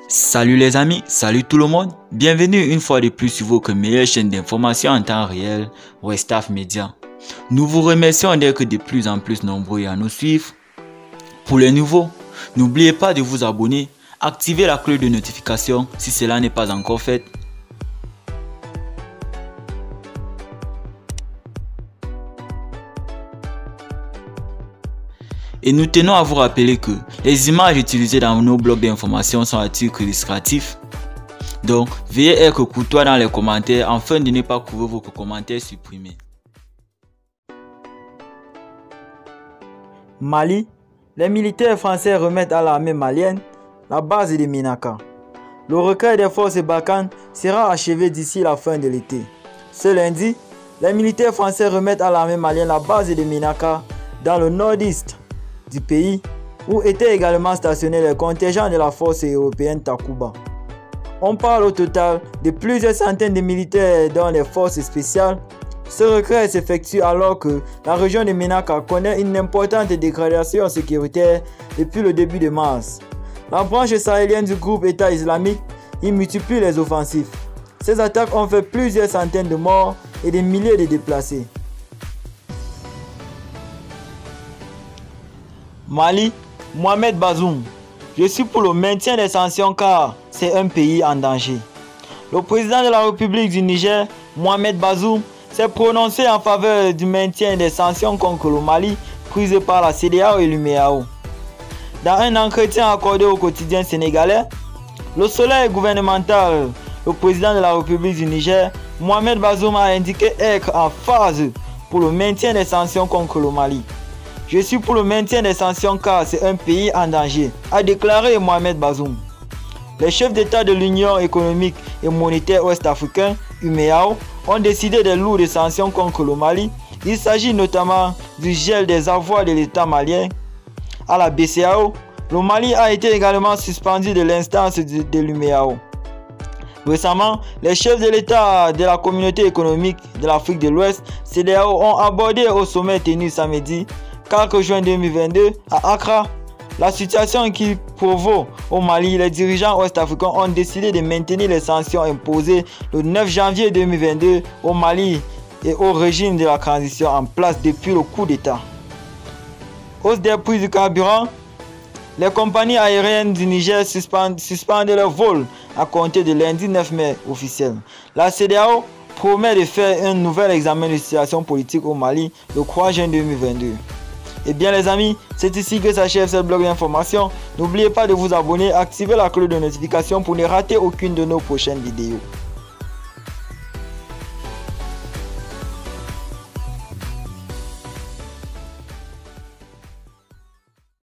Salut les amis, salut tout le monde, bienvenue une fois de plus sur votre meilleure chaîne d'information en temps réel, Westaf Media. Nous vous remercions d'être de plus en plus nombreux à nous suivre. Pour les nouveaux, n'oubliez pas de vous abonner, activer la cloche de notification si cela n'est pas encore fait. Et nous tenons à vous rappeler que les images utilisées dans nos blogs d'information sont à titre illustratif. Donc, veuillez être courtois dans les commentaires afin de ne pas couvrir vos commentaires supprimés. Mali, les militaires français remettent à l'armée malienne la base de Ménaka. Le recueil des forces Barkhane sera achevé d'ici la fin de l'été. Ce lundi, les militaires français remettent à l'armée malienne la base de Ménaka dans le nord-est du pays, où étaient également stationnés les contingents de la force européenne Takuba. On parle au total de plusieurs centaines de militaires dans les forces spéciales. Ce retrait s'effectue alors que la région de Ménaka connaît une importante dégradation sécuritaire depuis le début de mars. La branche sahélienne du groupe État islamique y multiplie les offensives. Ces attaques ont fait plusieurs centaines de morts et des milliers de déplacés. Mali, Mohamed Bazoum. Je suis pour le maintien des sanctions car c'est un pays en danger. Le président de la République du Niger, Mohamed Bazoum, s'est prononcé en faveur du maintien des sanctions contre le Mali prises par la CEDEAO et l'UEMOA. Dans un entretien accordé au quotidien sénégalais, Le Soleil gouvernemental, le président de la République du Niger, Mohamed Bazoum, a indiqué être en phase pour le maintien des sanctions contre le Mali. Je suis pour le maintien des sanctions car c'est un pays en danger, a déclaré Mohamed Bazoum. Les chefs d'État de l'Union économique et monétaire ouest-africaine, UEMOA, ont décidé de lourdes sanctions contre le Mali. Il s'agit notamment du gel des avoirs de l'État malien à la BCEAO. Le Mali a été également suspendu de l'instance de l'UEMOA. Récemment, les chefs de l'État de la communauté économique de l'Afrique de l'Ouest, CEDEAO, ont abordé au sommet tenu samedi 4 juin 2022 à Accra la situation qui provoque au Mali. Les dirigeants ouest-africains ont décidé de maintenir les sanctions imposées le 9 janvier 2022 au Mali et au régime de la transition en place depuis le coup d'État. Hausse des prix du carburant. Les compagnies aériennes du Niger suspendent leurs vols à compter de lundi 9 mai officiel. La CEDEAO promet de faire un nouvel examen de situation politique au Mali le 3 juin 2022. Et bien les amis, c'est ici que s'achève ce blog d'information. N'oubliez pas de vous abonner, activer la cloche de notification pour ne rater aucune de nos prochaines vidéos.